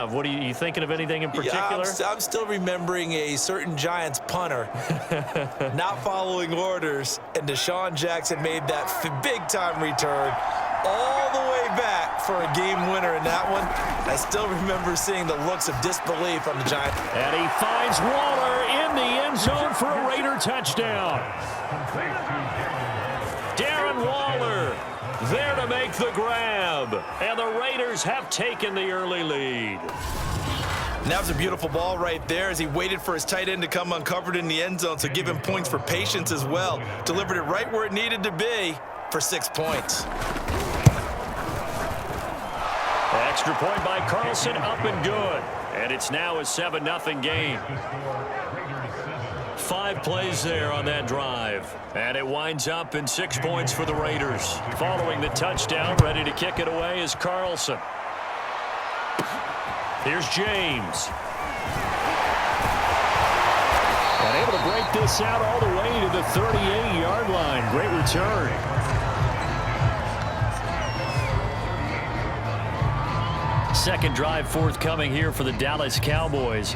What are you thinking of anything in particular? Yeah, I'm still remembering a certain Giants punter not following orders, and Deshaun Jackson made that big-time return all the way back for a game winner in that one. I still remember seeing the looks of disbelief on the Giants. And he finds Waller in the end zone for a Raider touchdown. Darren Waller there to make the grab. And the Raiders have taken the early lead. And that was a beautiful ball right there as he waited for his tight end to come uncovered in the end zone, so give him points for patience as well. Delivered it right where it needed to be for 6 points. Extra point by Carlson, up and good. And it's now a 7-0 game. 5 plays there on that drive. And it winds up in 6 points for the Raiders. Following the touchdown, ready to kick it away is Carlson. Here's James. And able to break this out all the way to the 38-yard line. Great return. Second drive forthcoming here for the Dallas Cowboys.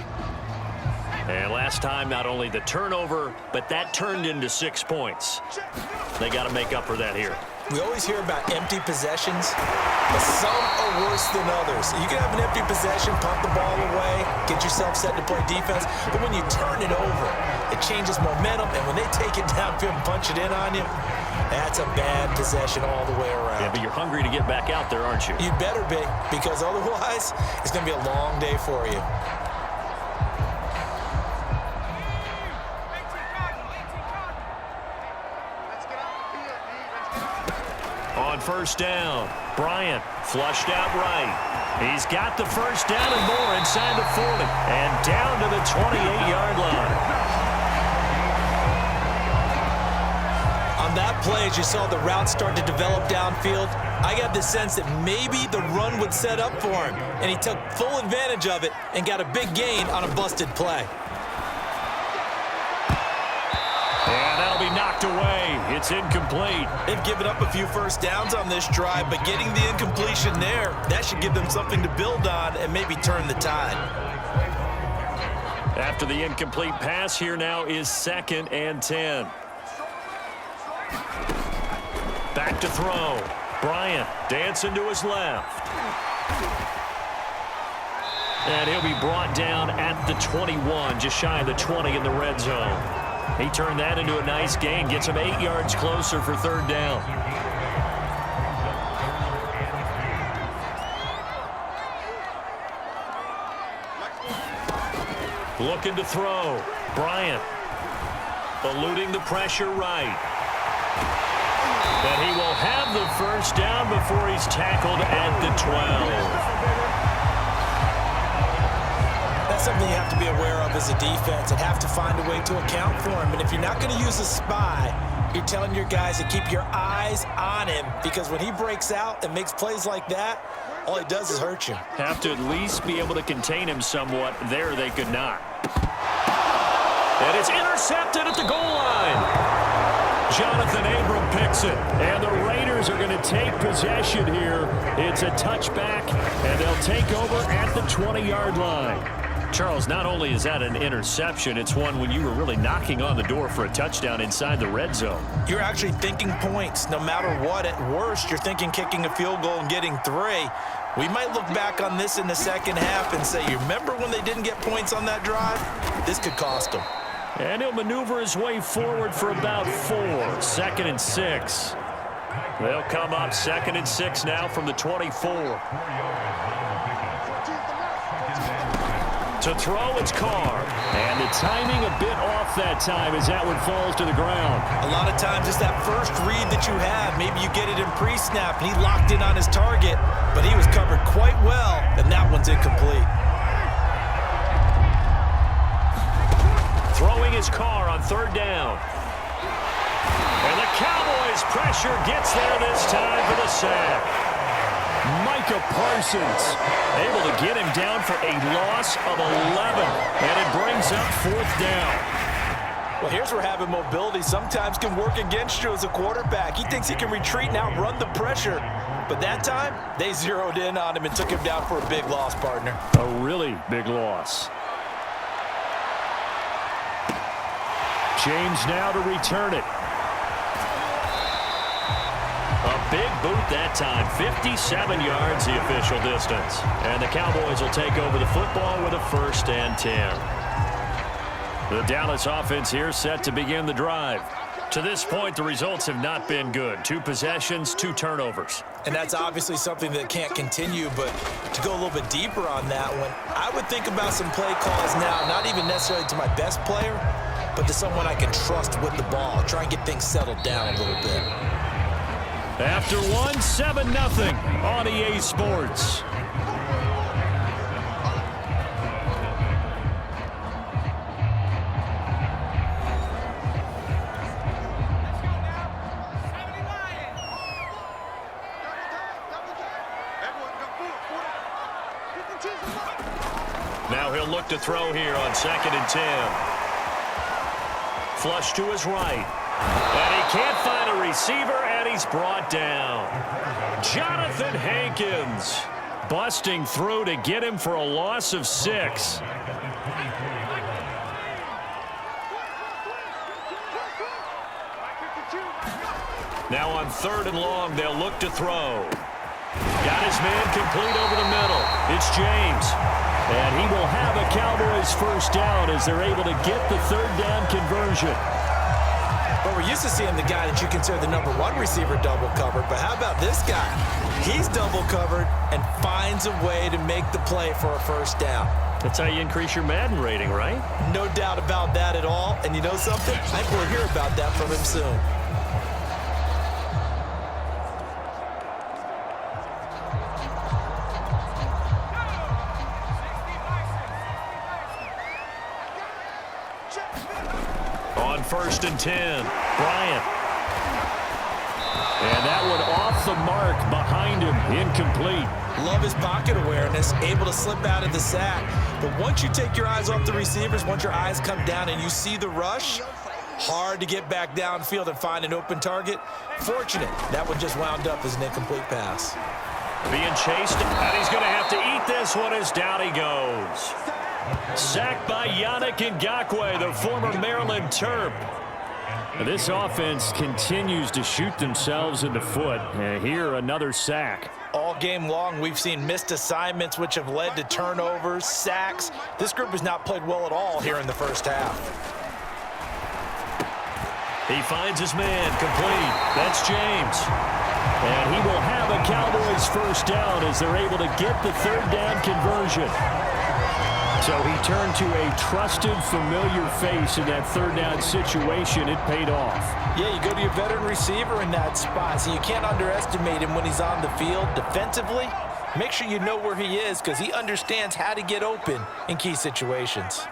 And last time, not only the turnover, but that turned into 6 points. They got to make up for that here. We always hear about empty possessions, but some are worse than others. You can have an empty possession, pump the ball away, get yourself set to play defense, but when you turn it over, it changes momentum, and when they take it downfield and punch it in on you, that's a bad possession all the way around. Yeah, but you're hungry to get back out there, aren't you? You better be, because otherwise, it's going to be a long day for you. On first down, Bryant flushed out right. He's got the first down and more inside the 40 and down to the 28-yard line. On that play, as you saw the route start to develop downfield, I got the sense that maybe the run would set up for him, and he took full advantage of it and got a big gain on a busted play. And that'll be knocked away. It's incomplete. They've given up a few first downs on this drive, but getting the incompletion there, that should give them something to build on and maybe turn the tide. After the incomplete pass, here now is 2nd and 10. Back to throw. Bryant dancing to his left. And he'll be brought down at the 21, just shy of the 20 in the red zone. He turned that into a nice gain, gets him 8 yards closer for 3rd down. Looking to throw. Bryant eluding the pressure right. But he will have the first down before he's tackled at the 12. That's something you have to be aware of as a defense and have to find a way to account for him. And if you're not going to use a spy, you're telling your guys to keep your eyes on him, because when he breaks out and makes plays like that, all he does is hurt you. Have to at least be able to contain him somewhat. There they could not. And it's intercepted at the goal line. Jonathan Abram picks it, and the Raiders are going to take possession here. It's a touchback, and they'll take over at the 20-yard line. Charles, not only is that an interception, it's one when you were really knocking on the door for a touchdown inside the red zone. You're actually thinking points. No matter what, at worst, you're thinking kicking a field goal and getting 3. We might look back on this in the second half and say, you remember when they didn't get points on that drive? This could cost them. And he'll maneuver his way forward for about 4. 2nd and 6. They'll come up 2nd and 6 now from the 24. To throw, it's Carr. And the timing a bit off that time as that one falls to the ground. A lot of times it's that first read that you have. Maybe you get it in pre-snap, and he locked in on his target, but he was covered quite well, and that one's incomplete. Throwing his Carr on 3rd down. And the Cowboys pressure gets there this time for the sack. Micah Parsons able to get him down for a loss of 11. And it brings up 4th down. Well, here's where having mobility sometimes can work against you as a quarterback. He thinks he can retreat and outrun the pressure. But that time, they zeroed in on him and took him down for a big loss, partner. A really big loss. James now to return it. A big boot that time. 57 yards the official distance. And the Cowboys will take over the football with a 1st and 10. The Dallas offense here set to begin the drive. To this point, the results have not been good. 2 possessions, 2 turnovers. And that's obviously something that can't continue, but to go a little bit deeper on that one, I would think about some play calls now, not even necessarily to my best player, but to someone I can trust with the ball. Try and get things settled down a little bit. After 1, 7-0 on EA Sports. Now he'll look to throw here on 2nd and 10. Flush to his right. And he can't find a receiver, and he's brought down. Jonathan Hankins busting through to get him for a loss of 6. Now on 3rd and long, they'll look to throw. Got his man complete over the middle. It's James. And he will have a Cowboys 1st down as they're able to get the 3rd down conversion. Well, we're used to seeing the guy that you consider the #1 receiver double covered, but how about this guy? He's double covered and finds a way to make the play for a 1st down. That's how you increase your Madden rating, right? No doubt about that at all. And you know something? I think we'll hear about that from him soon. On 1st and 10, Bryant. And that one off the mark behind him, incomplete. Love his pocket awareness, able to slip out of the sack. But once you take your eyes off the receivers, once your eyes come down and you see the rush, hard to get back downfield and find an open target. Fortunate, that one just wound up as an incomplete pass. Being chased, and he's going to have to eat this one as down he goes. Sacked by Yannick Ngakoue, the former Maryland Terp. This offense continues to shoot themselves in the foot. And here, another sack. All game long, we've seen missed assignments, which have led to turnovers, sacks. This group has not played well at all here in the 1st half. He finds his man complete. That's James. And he will have a Cowboys 1st down as they're able to get the 3rd down conversion. So he turned to a trusted, familiar face in that 3rd down situation. It paid off. Yeah, you go to your veteran receiver in that spot, so you can't underestimate him when he's on the field. Defensively, make sure you know where he is because he understands how to get open in key situations.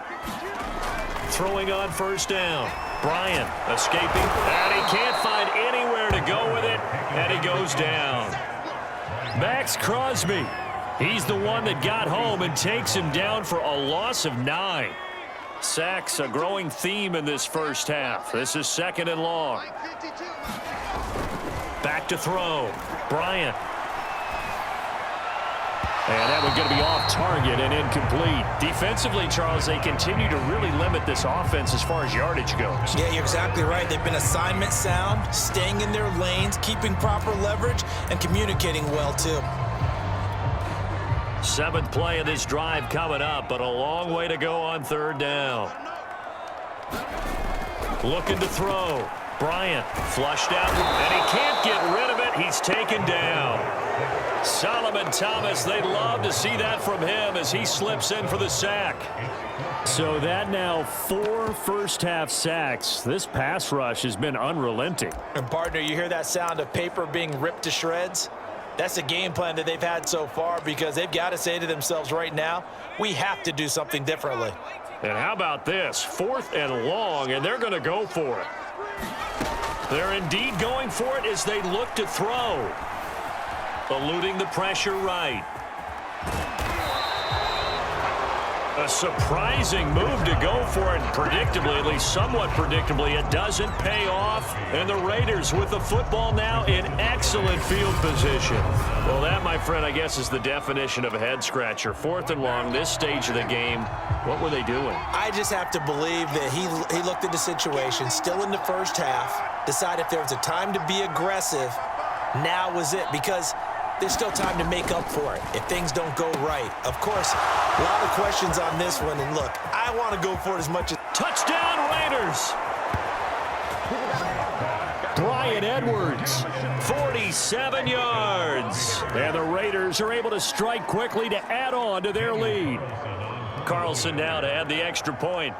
Throwing on 1st down. Bryant escaping, and he can't find anywhere to go with it, and he goes down. Max Crosby. He's the one that got home and takes him down for a loss of 9. Sacks, a growing theme in this 1st half. This is 2nd and long. Back to throw. Bryant. And that one's going to be off target and incomplete. Defensively, Charles, they continue to really limit this offense as far as yardage goes. Yeah, you're exactly right. They've been assignment sound, staying in their lanes, keeping proper leverage, and communicating well, too. 7th play of this drive coming up, but a long way to go on 3rd down. Looking to throw. Bryant flushed out, and he can't get rid of it. He's taken down. Solomon Thomas, they'd love to see that from him as he slips in for the sack. So that now 4 first-half sacks. This pass rush has been unrelenting. And, partner, you hear that sound of paper being ripped to shreds? That's the game plan that they've had so far because they've got to say to themselves right now, we have to do something differently. And how about this? 4th and long, and they're going to go for it. They're indeed going for it as they look to throw. Eluding the pressure right. A surprising move to go for it. Predictably, at least somewhat predictably, it doesn't pay off. And the Raiders with the football now in excellent field position. Well, that, my friend, I guess is the definition of a head-scratcher. 4th and long, this stage of the game. What were they doing? I just have to believe that he looked at the situation, still in the first half, decided if there was a time to be aggressive, now was it, because there's still time to make up for it if things don't go right. Of course, a lot of questions on this one, and look, I want to go for it as much as... Touchdown, Raiders! Bryan Edwards, 47 yards. And the Raiders are able to strike quickly to add on to their lead. Carlson now to add the extra point.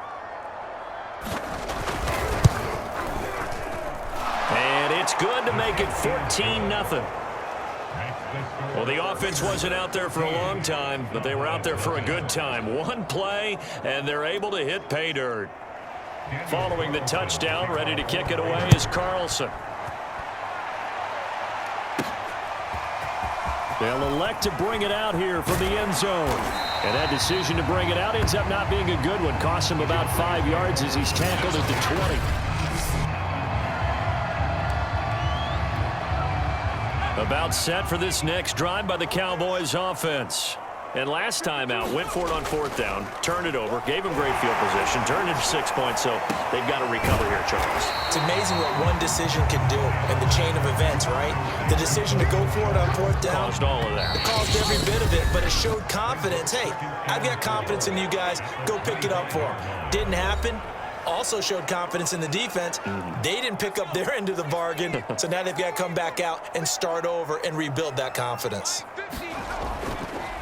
And it's good to make it 14-0. Well, the offense wasn't out there for a long time, but they were out there for a good time. One play, and they're able to hit pay dirt. Following the touchdown, ready to kick it away is Carlson. They'll elect to bring it out here from the end zone. And that decision to bring it out ends up not being a good one. Costs him about 5 yards as he's tackled at the 20. About set for this next drive by the Cowboys offense. And last time out, went for it on 4th down, turned it over, gave him great field position, turned it to 6 points, so they've got to recover here, Charles. It's amazing what one decision can do in the chain of events, right? The decision to go for it on 4th down. Caused all of that. It caused every bit of it, but it showed confidence. Hey, I've got confidence in you guys. Go pick it up for them. Didn't happen. Also showed confidence in the defense. They didn't pick up their end of the bargain, so now they've got to come back out and start over and rebuild that confidence.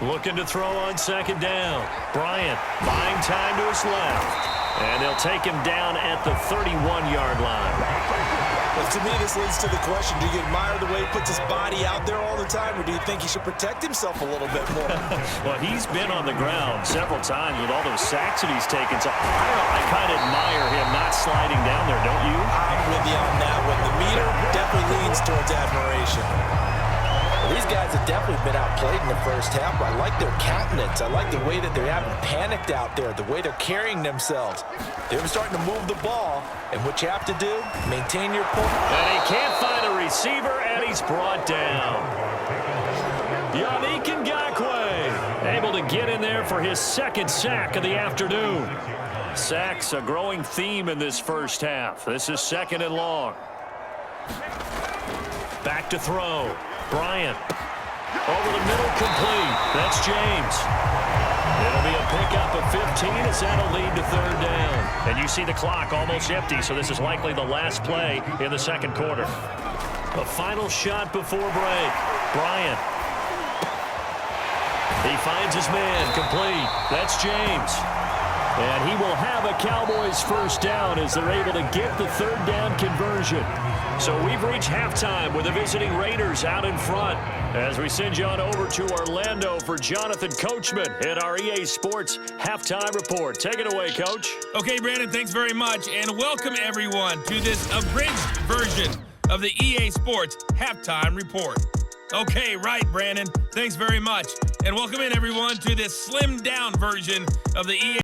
Looking to throw on 2nd down. Bryant buying time to his left. And they'll take him down at the 31-yard line. Well, to me, this leads to the question, do you admire the way he puts his body out there all the time, or do you think he should protect himself a little bit more? Well, he's been on the ground several times with all those sacks that he's taken. So, I don't know, I kind of admire him not sliding down there, don't you? I'm with you on that one. The meter definitely leans towards admiration. Well, these guys have definitely been outplayed in the first half. I like their countenance. I like the way that they haven't panicked out there, the way they're carrying themselves. They're starting to move the ball, and what you have to do, maintain your point. And he can't find a receiver, and he's brought down. Yannick Ngakoue able to get in there for his 2nd sack of the afternoon. Sacks a growing theme in this first half. This is 2nd and long. Back to throw. Bryant over the middle, complete. That's James. It'll be a pickup of 15 as that'll lead to 3rd down. And you see the clock almost empty, so this is likely the last play in the 2nd quarter. A final shot before break. Bryant. He finds his man, complete. That's James. And he will have a Cowboys 1st down as they're able to get the 3rd down conversion. So we've reached halftime with the visiting Raiders out in front as we send you on over to Orlando for Jonathan Coachman in our EA Sports Halftime Report. Take it away, Coach. Okay, Brandon, thanks very much, and welcome everyone to this abridged version of the EA Sports Halftime Report. Okay, right, Brandon, thanks very much, and welcome in everyone to this slimmed down version of the EA